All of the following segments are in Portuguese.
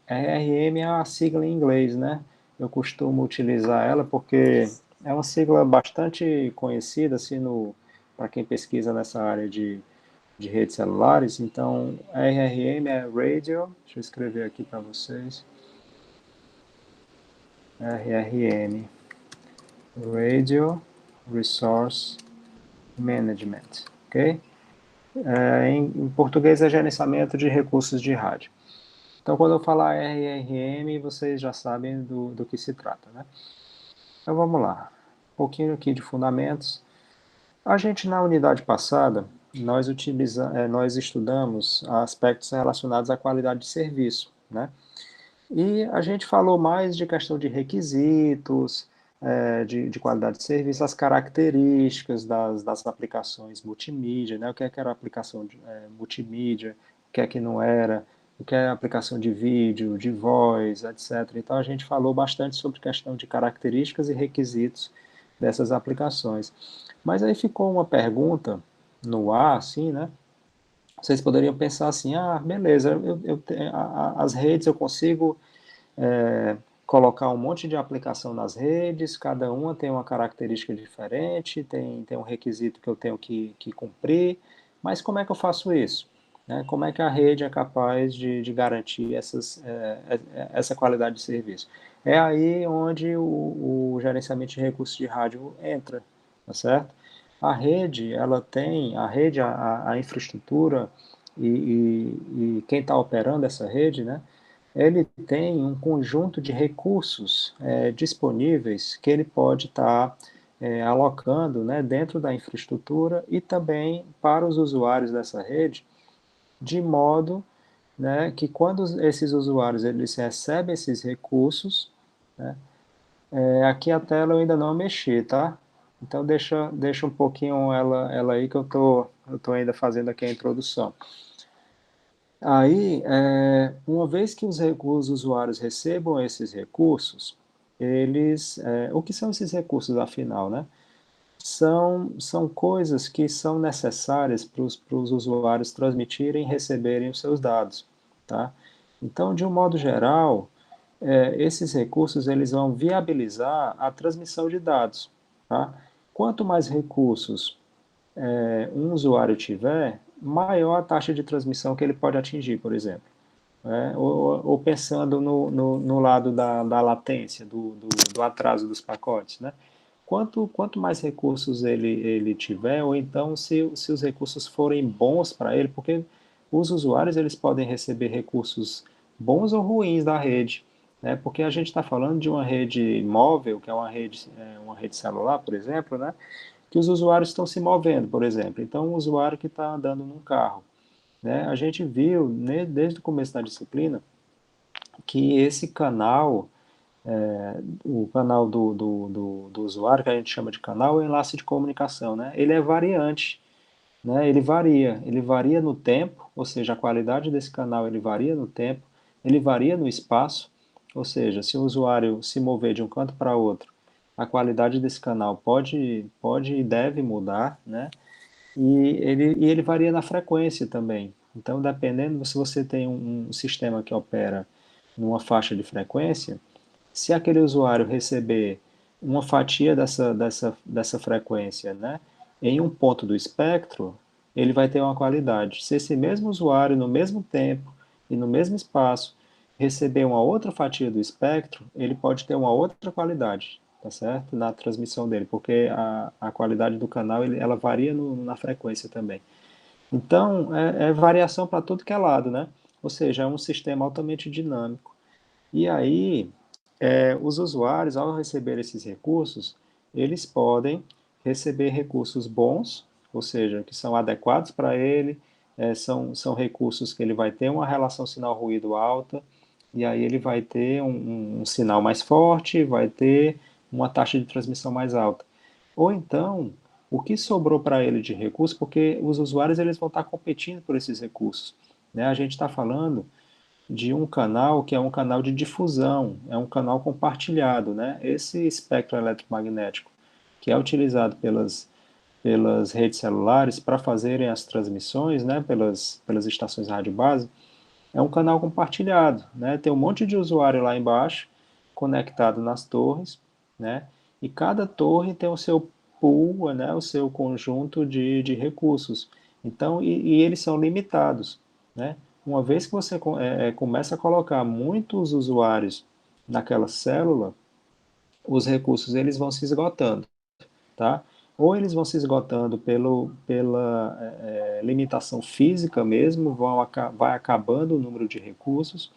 RRM é a sigla em inglês, né? Eu costumo utilizar ela porque é uma sigla bastante conhecida, assim, para quem pesquisa nessa área de redes celulares. Então, RRM é Radio, deixa eu escrever aqui para vocês, RRM, Radio Resource Management, ok? Em português é gerenciamento de recursos de rádio. Então, quando eu falar RRM, vocês já sabem do que se trata, né? Então, vamos lá. Um pouquinho aqui de fundamentos. A gente, na unidade passada, nós estudamos aspectos relacionados à qualidade de serviço, né? E a gente falou mais de questão de requisitos, de qualidade de serviço, as características das aplicações multimídia, né? O que era aplicação multimídia, o que não era, o que é aplicação de vídeo, de voz, etc. Então a gente falou bastante sobre questão de características e requisitos dessas aplicações. Mas aí ficou uma pergunta no ar, assim, né? Vocês poderiam pensar assim, ah, beleza, as redes eu consigo é, colocar um monte de aplicação nas redes, cada uma tem uma característica diferente, tem um requisito que eu tenho que cumprir, mas como é que eu faço isso? Né? Como é que a rede é capaz de garantir essa qualidade de serviço? É aí onde o gerenciamento de recursos de rádio entra, tá certo? A infraestrutura e quem está operando essa rede, né? Ele tem um conjunto de recursos disponíveis que ele pode estar alocando, né, dentro da infraestrutura e também para os usuários dessa rede, de modo, né, que quando esses usuários eles recebem esses recursos, né, aqui a tela eu ainda não mexi, tá? Então deixa um pouquinho ela aí que eu tô ainda fazendo aqui a introdução. Aí, uma vez que os usuários recebam esses recursos, o que são esses recursos afinal, né? São coisas que são necessárias para os usuários transmitirem e receberem os seus dados, tá? Então, de um modo geral, esses recursos eles vão viabilizar a transmissão de dados, tá? Quanto mais recursos um usuário tiver, maior a taxa de transmissão que ele pode atingir, por exemplo. Ou pensando no lado da latência, do atraso dos pacotes. Né? Quanto mais recursos ele tiver, ou então se os recursos forem bons para ele, porque os usuários eles podem receber recursos bons ou ruins da rede, né? Porque a gente está falando de uma rede móvel, que é uma rede celular, por exemplo, né? Que os usuários estão se movendo, por exemplo. Então, um usuário que está andando num carro, né? A gente viu, né, desde o começo da disciplina, que esse canal, o canal do usuário, que a gente chama de canal, é o enlace de comunicação, né? Ele é variante, né? Ele varia no tempo, ou seja, a qualidade desse canal ele varia no tempo, ele varia no espaço, ou seja, se o usuário se mover de um canto para outro, a qualidade desse canal pode e deve mudar, né? E ele varia na frequência também. Então, dependendo, se você tem um sistema que opera numa faixa de frequência, se aquele usuário receber uma fatia dessa frequência, né, em um ponto do espectro, ele vai ter uma qualidade. Se esse mesmo usuário, no mesmo tempo e no mesmo espaço, receber uma outra fatia do espectro, ele pode ter uma outra qualidade, tá certo? Na transmissão dele, porque a qualidade do canal ela varia na frequência também. Então, é variação para tudo que é lado, né? Ou seja, é um sistema altamente dinâmico. E aí, os usuários, ao receber esses recursos, eles podem receber recursos bons, ou seja, que são adequados para ele, são recursos que ele vai ter uma relação sinal-ruído alta, e aí ele vai ter um sinal mais forte, vai ter uma taxa de transmissão mais alta. Ou então, o que sobrou para ele de recurso, porque os usuários eles vão estar competindo por esses recursos. Né? A gente está falando de um canal que é um canal de difusão, é um canal compartilhado, né? Esse espectro eletromagnético que é utilizado pelas redes celulares para fazerem as transmissões, né? Pelas estações rádio base, é um canal compartilhado, né? Tem um monte de usuário lá embaixo, conectado nas torres, né? E cada torre tem o seu pool, né? O seu conjunto de recursos. Então, e eles são limitados, né? Uma vez que você começa a colocar muitos usuários naquela célula, os recursos eles vão se esgotando, tá? Ou eles vão se esgotando pela limitação física mesmo, vai acabando o número de recursos,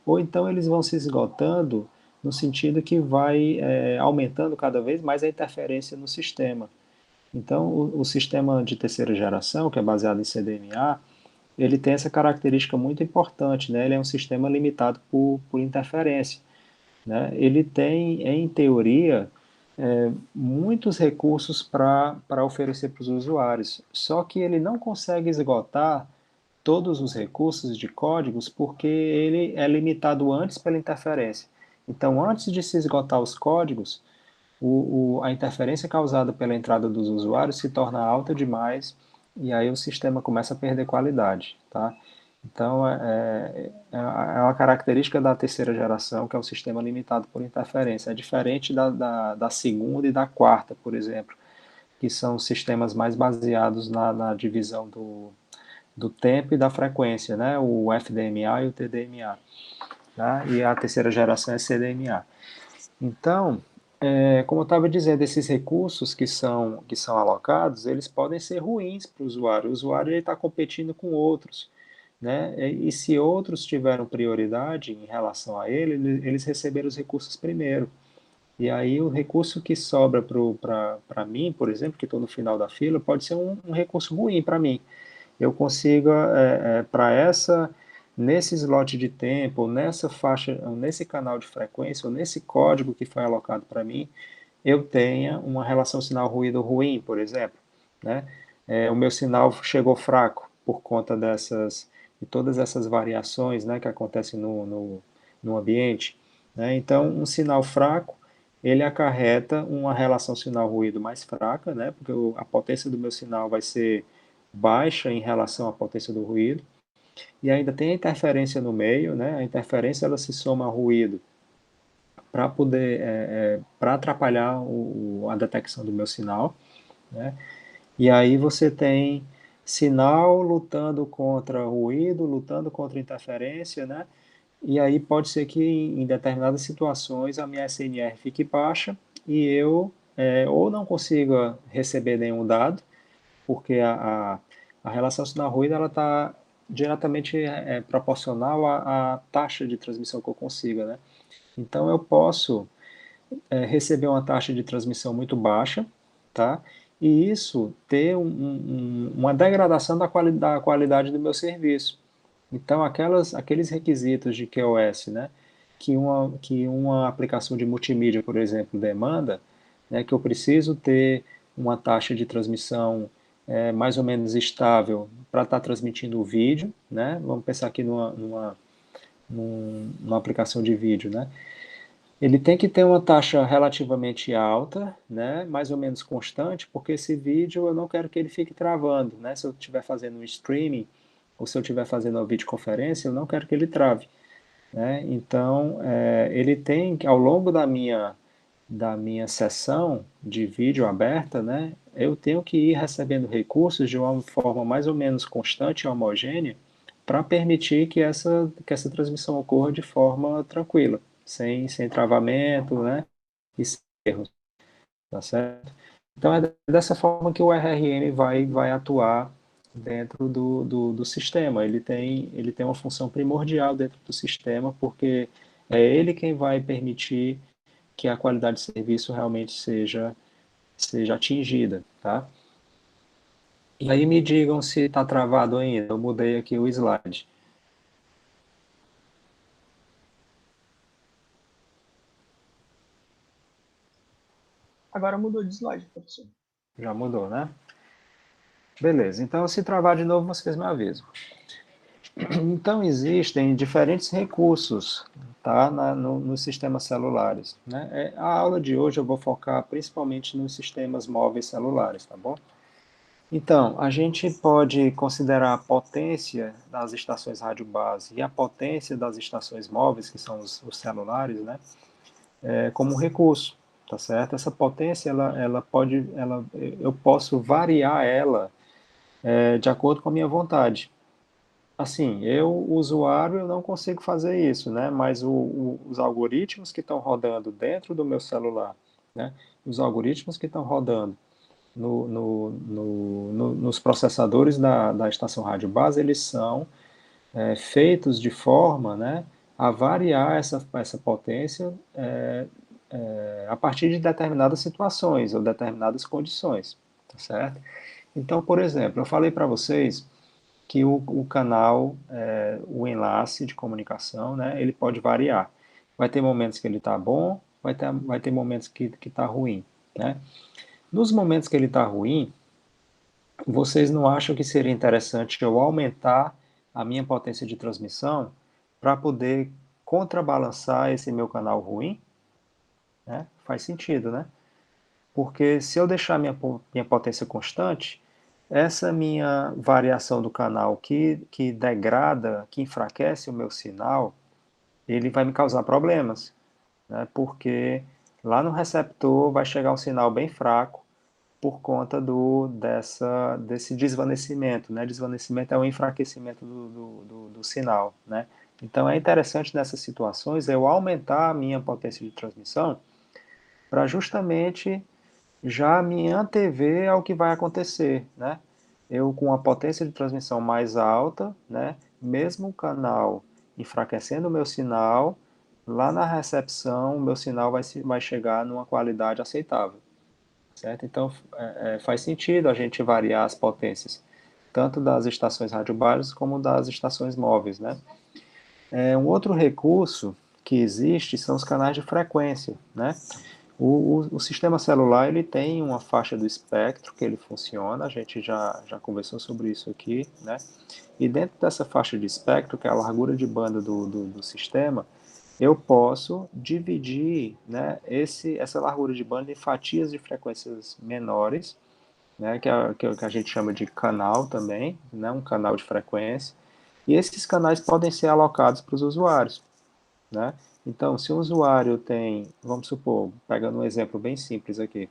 ou então eles vão se esgotando no sentido que vai aumentando cada vez mais a interferência no sistema. Então, o sistema de terceira geração, que é baseado em CDMA, ele tem essa característica muito importante, né? Ele é um sistema limitado por interferência, né? Ele tem, em teoria, muitos recursos para oferecer para os usuários, só que ele não consegue esgotar todos os recursos de códigos porque ele é limitado antes pela interferência. Então, antes de se esgotar os códigos, a interferência causada pela entrada dos usuários se torna alta demais e aí o sistema começa a perder qualidade, tá? Então, é uma característica da terceira geração, que é um sistema limitado por interferência. É diferente da segunda e da quarta, por exemplo, que são sistemas mais baseados na divisão do tempo e da frequência, né? O FDMA e o TDMA. Tá? E a terceira geração é CDMA. Então, como eu estava dizendo, esses recursos que são alocados, eles podem ser ruins para o usuário. O usuário está competindo com outros, né? E se outros tiveram prioridade em relação a ele, eles receberam os recursos primeiro. E aí o recurso que sobra para mim, por exemplo, que estou no final da fila, pode ser um recurso ruim para mim. Eu consigo, para nesse slot de tempo, nessa faixa, nesse canal de frequência, ou nesse código que foi alocado para mim, eu tenha uma relação sinal-ruído ruim, por exemplo, né? O meu sinal chegou fraco por conta de todas essas variações, né, que acontecem no ambiente, né? Então, um sinal fraco, ele acarreta uma relação sinal-ruído mais fraca, né, porque a potência do meu sinal vai ser baixa em relação à potência do ruído, e ainda tem a interferência no meio, né? A interferência ela se soma ao ruído para poder para atrapalhar a detecção do meu sinal, né? E aí você tem sinal lutando contra ruído, lutando contra interferência, né? E aí pode ser que em determinadas situações a minha SNR fique baixa e eu ou não consiga receber nenhum dado, porque a relação sinal-ruído ela está diretamente proporcional à taxa de transmissão que eu consiga, né? Então eu posso receber uma taxa de transmissão muito baixa, tá? E isso ter uma degradação da qualidade do meu serviço. Então, aqueles requisitos de QoS, né, que uma aplicação de multimídia, por exemplo, demanda, né, que eu preciso ter uma taxa de transmissão mais ou menos estável para estar transmitindo o vídeo, né? Vamos pensar aqui numa aplicação de vídeo, né? Ele tem que ter uma taxa relativamente alta, né, mais ou menos constante, porque esse vídeo eu não quero que ele fique travando, né? Se eu estiver fazendo um streaming ou se eu estiver fazendo uma videoconferência, eu não quero que ele trave, né? Então, ele tem que, ao longo da minha sessão de vídeo aberta, né, eu tenho que ir recebendo recursos de uma forma mais ou menos constante e homogênea para permitir que essa transmissão ocorra de forma tranquila, sem travamento, né, e sem erros, tá certo? Então é dessa forma que o RRM vai atuar dentro do sistema. Ele tem uma função primordial dentro do sistema, porque é ele quem vai permitir que a qualidade de serviço realmente seja atingida, tá? E aí me digam se está travado ainda. Eu mudei aqui o slide. Agora mudou de slide, professor. Já mudou, né? Beleza. Então, se travar de novo, vocês me avisam. Então, existem diferentes recursos, tá, nos sistemas celulares, né? A aula de hoje eu vou focar principalmente nos sistemas móveis celulares, tá bom? Então, a gente pode considerar a potência das estações rádio base e a potência das estações móveis, que são os celulares, né, como um recurso, tá certo? Essa potência, eu posso variar ela de acordo com a minha vontade. Assim, usuário, eu não consigo fazer isso, né? Mas os algoritmos que estão rodando dentro do meu celular, né? Os algoritmos que estão rodando nos processadores da estação rádio base, eles são feitos de forma, né, a variar essa potência a partir de determinadas situações ou determinadas condições, tá certo? Então, por exemplo, eu falei para vocês que o canal, o enlace de comunicação, né, ele pode variar. Vai ter momentos que ele está bom, vai ter momentos que está ruim, né? Nos momentos que ele está ruim, vocês não acham que seria interessante eu aumentar a minha potência de transmissão para poder contrabalançar esse meu canal ruim? Né? Faz sentido, né? Porque se eu deixar minha potência constante, essa minha variação do canal que degrada, que enfraquece o meu sinal, ele vai me causar problemas, né? Porque lá no receptor vai chegar um sinal bem fraco por conta desse desvanecimento, né? Desvanecimento é o enfraquecimento do sinal, né? Então é interessante nessas situações eu aumentar a minha potência de transmissão para justamente já me antever ao que vai acontecer, né? Eu com a potência de transmissão mais alta, né? Mesmo o canal enfraquecendo o meu sinal, lá na recepção o meu sinal vai chegar numa qualidade aceitável, certo? Então faz sentido a gente variar as potências, tanto das estações radiobares como das estações móveis, né? Um outro recurso que existe são os canais de frequência, né? O sistema celular ele tem uma faixa do espectro que ele funciona, a gente já conversou sobre isso aqui, né? E dentro dessa faixa de espectro, que é a largura de banda do sistema, eu posso dividir, né, essa largura de banda em fatias de frequências menores, né, que a gente chama de canal também, né, um canal de frequência, e esses canais podem ser alocados para os usuários, né? Então, se um usuário tem, vamos supor, pegando um exemplo bem simples aqui,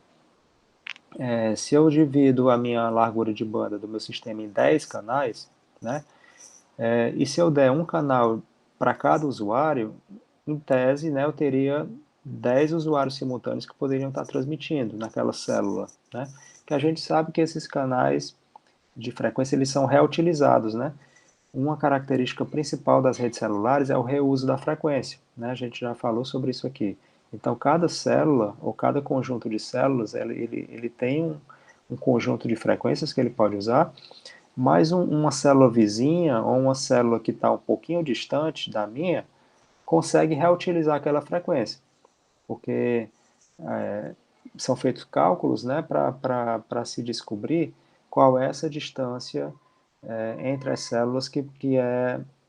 se eu divido a minha largura de banda do meu sistema em 10 canais, né? E se eu der um canal para cada usuário, em tese, né, eu teria 10 usuários simultâneos que poderiam estar transmitindo naquela célula, né? Que a gente sabe que esses canais de frequência eles são reutilizados, né? Uma característica principal das redes celulares é o reuso da frequência, né? A gente já falou sobre isso aqui. Então, cada célula ou cada conjunto de células, ele tem um conjunto de frequências que ele pode usar, mas uma célula vizinha ou uma célula que está um pouquinho distante da minha consegue reutilizar aquela frequência, porque são feitos cálculos, né, para se descobrir qual é essa distância entre as células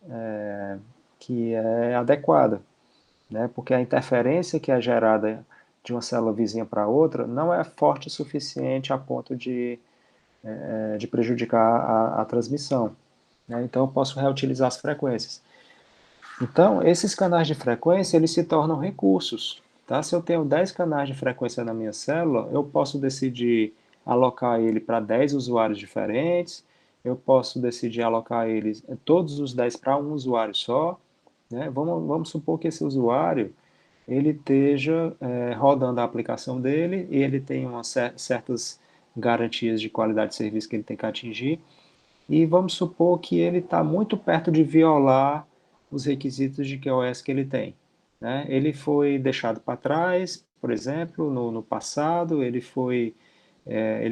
é, que é adequada, né, porque a interferência que é gerada de uma célula vizinha para outra não é forte o suficiente a ponto de prejudicar a transmissão. Né, então eu posso reutilizar as frequências. Então, esses canais de frequência, eles se tornam recursos. Tá? Se eu tenho 10 canais de frequência na minha célula, eu posso decidir alocar ele para 10 usuários diferentes, eu posso decidir alocar eles, todos os 10 para um usuário só. Né? Vamos supor que esse usuário ele esteja rodando a aplicação dele e ele tem certas garantias de qualidade de serviço que ele tem que atingir, e vamos supor que ele está muito perto de violar os requisitos de QoS que ele tem. Né? Ele foi deixado para trás, por exemplo, no passado, ele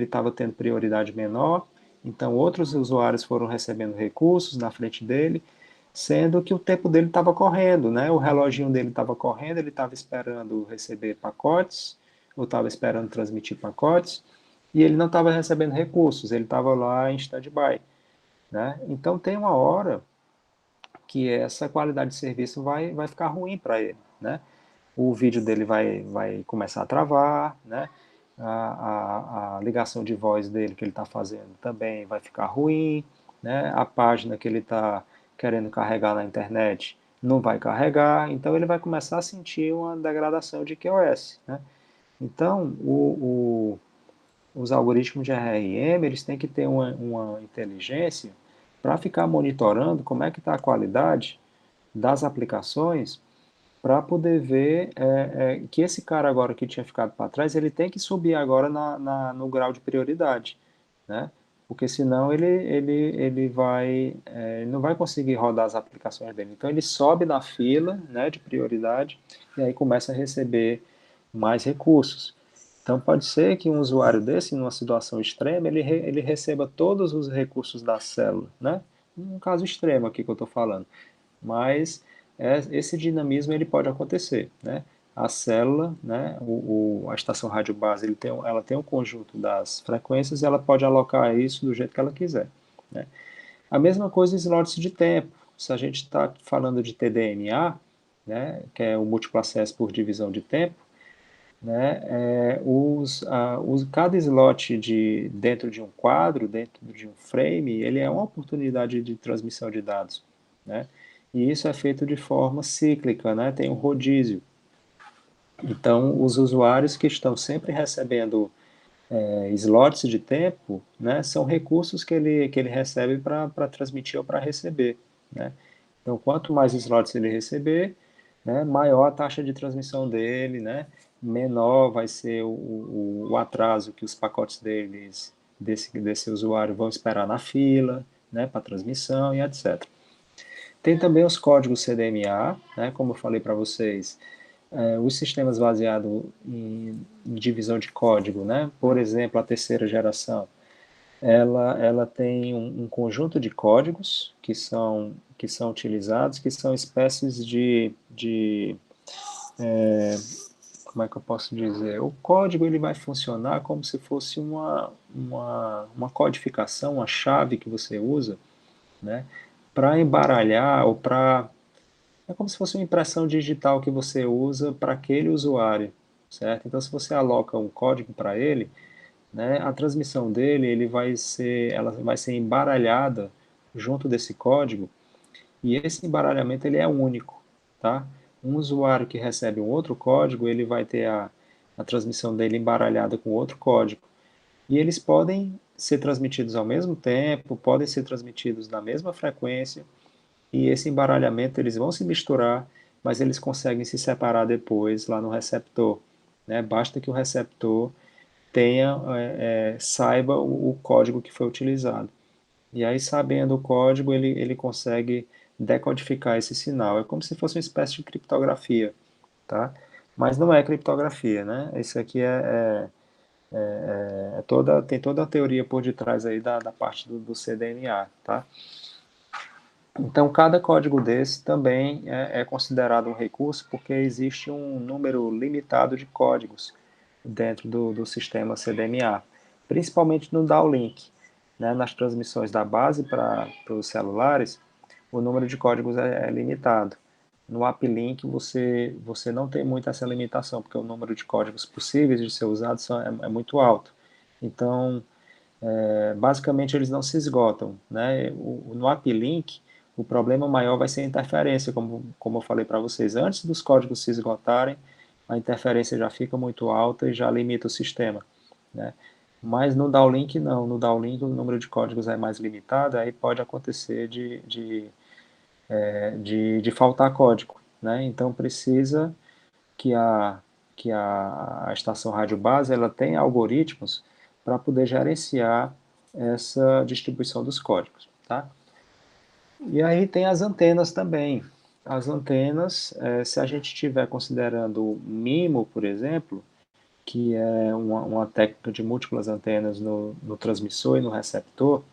estava tendo prioridade menor, então outros usuários foram recebendo recursos na frente dele, sendo que o tempo dele estava correndo, né? O reloginho dele estava correndo, ele estava esperando receber pacotes, ou estava esperando transmitir pacotes, e ele não estava recebendo recursos, ele estava lá em stand-by. Né? Então tem uma hora que essa qualidade de serviço vai ficar ruim para ele. Né? O vídeo dele vai começar a travar, né? a ligação de voz dele que ele está fazendo também vai ficar ruim, né? A página que ele está querendo carregar na internet não vai carregar, então ele vai começar a sentir uma degradação de QoS, né? Então, os algoritmos de RRM, eles têm que ter uma inteligência para ficar monitorando como é que está a qualidade das aplicações para poder ver que esse cara agora que tinha ficado para trás, ele tem que subir agora no grau de prioridade, né? Porque senão ele vai, ele não vai conseguir rodar as aplicações dele. Então ele sobe na fila, né, de prioridade e aí começa a receber mais recursos. Então pode ser que um usuário desse, numa situação extrema, ele receba todos os recursos da célula, né? Um caso extremo aqui que eu estou falando. Mas esse dinamismo ele pode acontecer, né? A célula, né, a estação rádio base, ela tem um conjunto das frequências e ela pode alocar isso do jeito que ela quiser, né? A mesma coisa em slots de tempo. Se a gente está falando de TDMA, né, que é o múltiplo acesso por divisão de tempo, né, cada slot dentro de um quadro, dentro de um frame, ele é uma oportunidade de transmissão de dados, né? E isso é feito de forma cíclica, né? Tem um rodízio. Então, os usuários que estão sempre recebendo slots de tempo, né, são recursos que ele recebe para transmitir ou para receber, né? Então, quanto mais slots ele receber, né, maior a taxa de transmissão dele, né, menor vai ser o atraso que os pacotes desse usuário vão esperar na fila, né, para transmissão e etc. Tem também os códigos CDMA, né, como eu falei para vocês, os sistemas baseados em divisão de código, né, por exemplo, a terceira geração, ela tem um conjunto de códigos que são utilizados, que são espécies como é que eu posso dizer? O código ele vai funcionar como se fosse uma codificação, uma chave que você usa, né, para embaralhar ou para... É como se fosse uma impressão digital que você usa para aquele usuário, certo? Então, se você aloca um código para ele, né, a transmissão dele ela vai ser embaralhada junto desse código e esse embaralhamento ele é único, tá? Um usuário que recebe um outro código, ele vai ter a transmissão dele embaralhada com outro código. E eles podem ser transmitidos ao mesmo tempo, podem ser transmitidos na mesma frequência, e esse embaralhamento eles vão se misturar, mas eles conseguem se separar depois lá no receptor, né? Basta que o receptor saiba o código que foi utilizado. E aí, sabendo o código, ele consegue decodificar esse sinal. É como se fosse uma espécie de criptografia, tá? Mas não é criptografia, né? Isso aqui tem toda a teoria por detrás aí da parte do CDNA, tá? Então, cada código desse também é considerado um recurso porque existe um número limitado de códigos dentro do sistema CDMA, principalmente no downlink, né? Nas transmissões da base para os celulares, o número de códigos é limitado. No uplink você não tem muito essa limitação, porque o número de códigos possíveis de ser usados é muito alto. Então, basicamente eles não se esgotam, né? No uplink, o problema maior vai ser a interferência, como eu falei para vocês. Antes dos códigos se esgotarem, a interferência já fica muito alta e já limita o sistema, né? Mas no downlink não, no downlink o número de códigos é mais limitado, aí pode acontecer de faltar código, né? Então precisa que a estação rádio base ela tenha algoritmos para poder gerenciar essa distribuição dos códigos, tá? E aí tem as antenas também. As antenas, se a gente estiver considerando o MIMO, por exemplo, que é uma técnica de múltiplas antenas no transmissor e no receptor,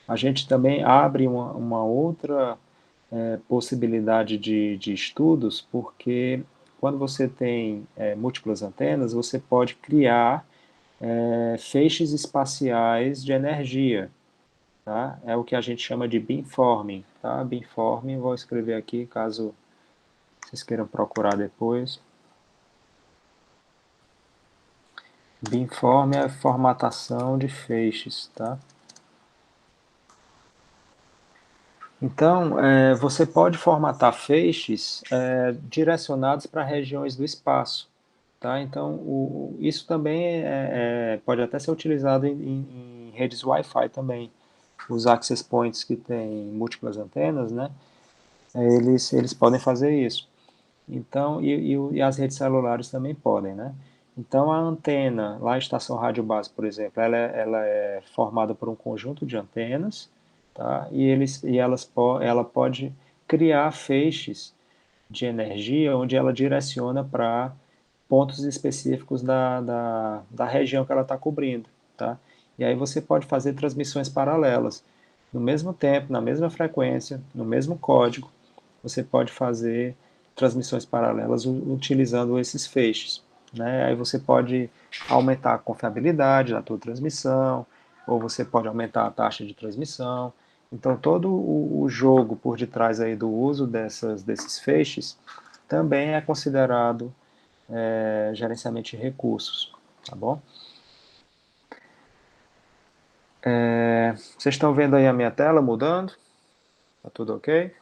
a gente também abre uma outra possibilidade de estudos, porque quando você tem múltiplas antenas, você pode criar feixes espaciais de energia, tá? É o que a gente chama de beamforming, tá? Beamforming, vou escrever aqui caso vocês queiram procurar depois. Beamform é formatação de feixes, tá? Então, você pode formatar feixes direcionados para regiões do espaço, tá? Então, isso também pode até ser utilizado em redes Wi-Fi também. Os access points que têm múltiplas antenas, né? Eles podem fazer isso. Então, e as redes celulares também podem, né? Então, a antena, lá a estação rádio base, por exemplo, ela é formada por um conjunto de antenas, tá? Ela pode criar feixes de energia onde ela direciona para pontos específicos da região que ela está cobrindo, tá? E aí você pode fazer transmissões paralelas. No mesmo tempo, na mesma frequência, no mesmo código, você pode fazer transmissões paralelas utilizando esses feixes, né? Aí você pode aumentar a confiabilidade da tua transmissão, ou você pode aumentar a taxa de transmissão. Então, todo o jogo por detrás aí do uso desses feixes também é considerado gerenciamento de recursos, tá bom? Vocês estão vendo aí a minha tela mudando? Tá tudo ok?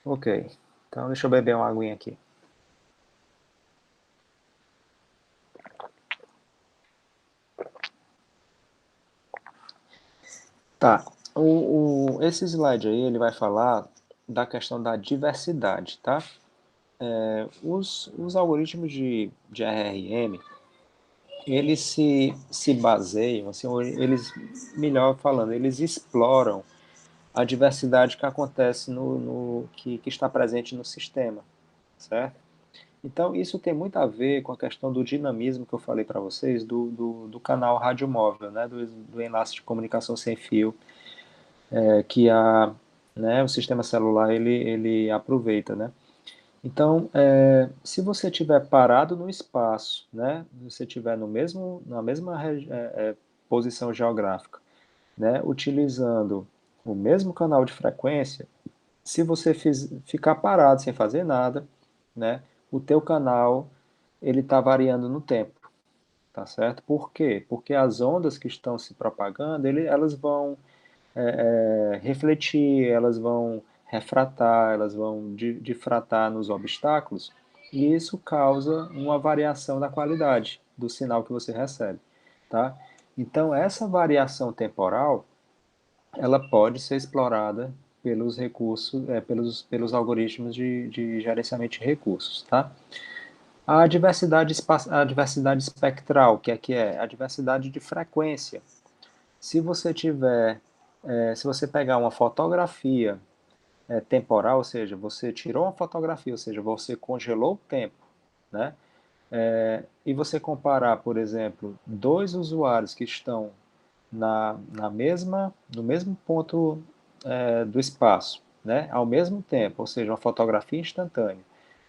Ok. Então, deixa eu beber uma aguinha aqui. Tá. Esse slide aí, ele vai falar da questão da diversidade, tá? Os algoritmos de RRM, eles se baseiam, assim, eles, melhor falando, eles exploram a diversidade que acontece que está presente no sistema, certo? Então, isso tem muito a ver com a questão do dinamismo que eu falei para vocês, do canal radiomóvel, né, do enlace de comunicação sem fio, que o sistema celular ele aproveita, né? Então, se você estiver parado no espaço, né, você estiver na mesma posição geográfica, né, utilizando o mesmo canal de frequência, se você ficar parado sem fazer nada, né, o teu canal ele está variando no tempo, tá certo? Por quê? Porque as ondas que estão se propagando, elas vão refletir, elas vão refratar, elas vão difratar nos obstáculos, e isso causa uma variação da qualidade do sinal que você recebe, tá? Então, essa variação temporal, ela pode ser explorada pelos recursos, pelos algoritmos de gerenciamento de recursos, tá? A diversidade espectral, que é a diversidade de frequência. Se você tiver, se você pegar uma fotografia temporal, ou seja, você tirou uma fotografia, ou seja, você congelou o tempo, né? E você comparar, por exemplo, dois usuários que estão no mesmo ponto do espaço, né? Ao mesmo tempo, ou seja, uma fotografia instantânea,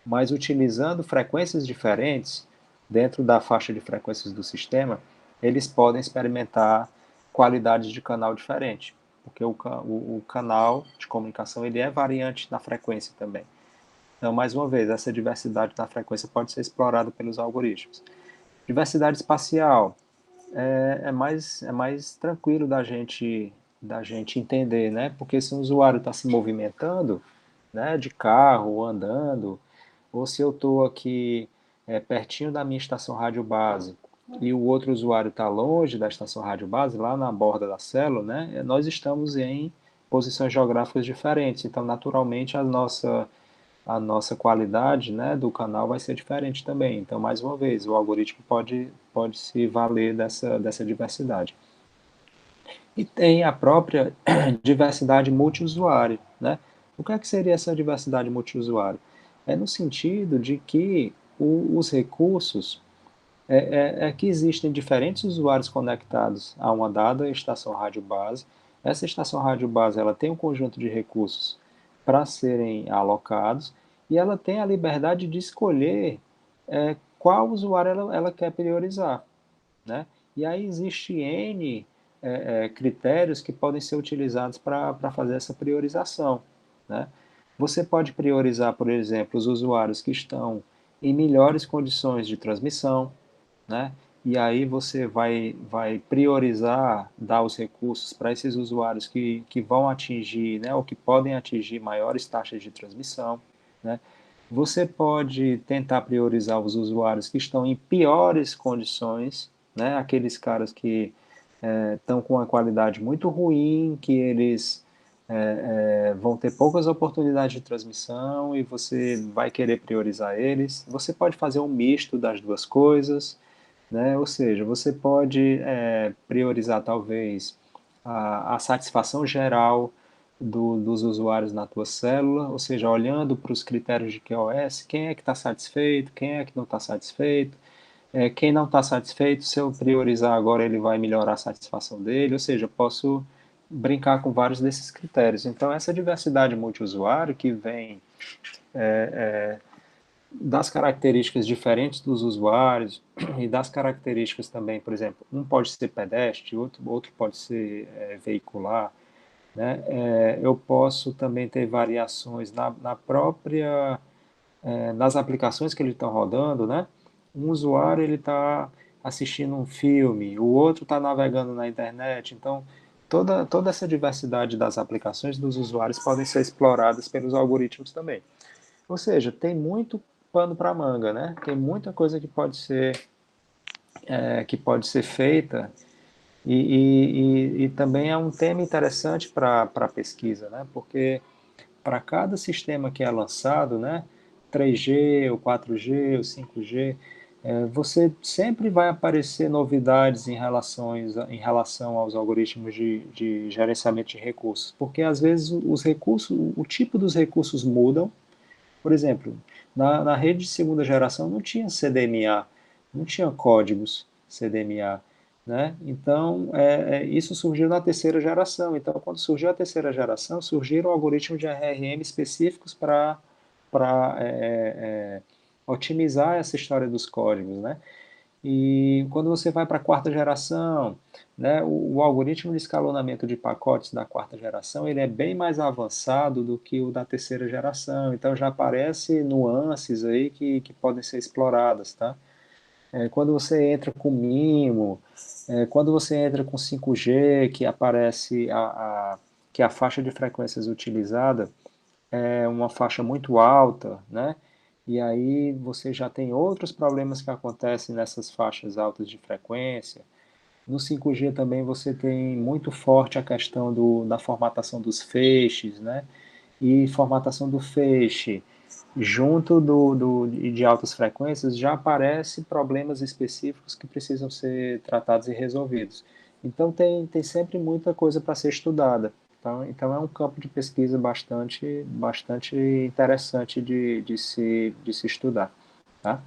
mas utilizando frequências diferentes dentro da faixa de frequências do sistema, eles podem experimentar qualidades de canal diferente, porque o canal de comunicação ele é variante na frequência também. Então, mais uma vez, essa diversidade na frequência pode ser explorada pelos algoritmos. Diversidade espacial é mais tranquilo da gente entender, né? Porque se um usuário está se movimentando, né, de carro, andando, ou se eu estou aqui pertinho da minha estação rádio base e o outro usuário está longe da estação rádio base, lá na borda da célula, né, nós estamos em posições geográficas diferentes. Então, naturalmente, a nossa qualidade, né, do canal vai ser diferente também. Então, mais uma vez, o algoritmo pode se valer dessa diversidade. E tem a própria diversidade multiusuário, né? O que seria essa diversidade multiusuário? É no sentido de que os recursos que existem diferentes usuários conectados a uma dada estação rádio base. Essa estação rádio base ela tem um conjunto de recursos para serem alocados e ela tem a liberdade de escolher qual usuário ela quer priorizar, né? E aí existe N critérios que podem ser utilizados para fazer essa priorização, né? Você pode priorizar, por exemplo, os usuários que estão em melhores condições de transmissão, né? E aí você vai priorizar, dar os recursos para esses usuários que vão atingir, né, ou que podem atingir maiores taxas de transmissão, né? Você pode tentar priorizar os usuários que estão em piores condições, né? Aqueles caras que estão com uma qualidade muito ruim, que eles vão ter poucas oportunidades de transmissão e você vai querer priorizar eles. Você pode fazer um misto das duas coisas, né? Ou seja, você pode priorizar talvez a satisfação geral dos usuários na tua célula, ou seja, olhando para os critérios de QoS, quem é que está satisfeito, quem é que não está satisfeito, quem não está satisfeito, se eu priorizar agora, ele vai melhorar a satisfação dele, ou seja, eu posso brincar com vários desses critérios. Então, essa diversidade multiusuário que vem das características diferentes dos usuários e das características também, por exemplo, um pode ser pedestre, outro pode ser veicular, né? Eu posso também ter variações na própria nas aplicações que ele está rodando, né? Um usuário ele está assistindo um filme, o outro está navegando na internet, então toda essa diversidade das aplicações dos usuários podem ser exploradas pelos algoritmos também. Ou seja, tem muito pano para manga, né? Tem muita coisa que pode ser feita e também é um tema interessante para a pesquisa, né? Porque para cada sistema que é lançado, né, 3G, o 4G, o 5G, você sempre vai aparecer novidades em relação aos algoritmos de gerenciamento de recursos, porque às vezes os recursos, o tipo dos recursos mudam. Por exemplo, na rede de segunda geração não tinha CDMA, não tinha códigos CDMA, né? Então, isso surgiu na terceira geração. Então, quando surgiu a terceira geração, surgiram algoritmos de RRM específicos para otimizar essa história dos códigos, né? E quando você vai para a quarta geração, né, o algoritmo de escalonamento de pacotes da quarta geração ele é bem mais avançado do que o da terceira geração. Então já aparece nuances aí que podem ser exploradas, tá? Quando você entra com MIMO, quando você entra com 5G, que aparece que a faixa de frequências utilizada é uma faixa muito alta, né? E aí você já tem outros problemas que acontecem nessas faixas altas de frequência. No 5G também você tem muito forte a questão da formatação dos feixes, né? E formatação do feixe junto de altas frequências já aparece problemas específicos que precisam ser tratados e resolvidos. Então tem sempre muita coisa para ser estudada. Então é um campo de pesquisa bastante interessante de se estudar.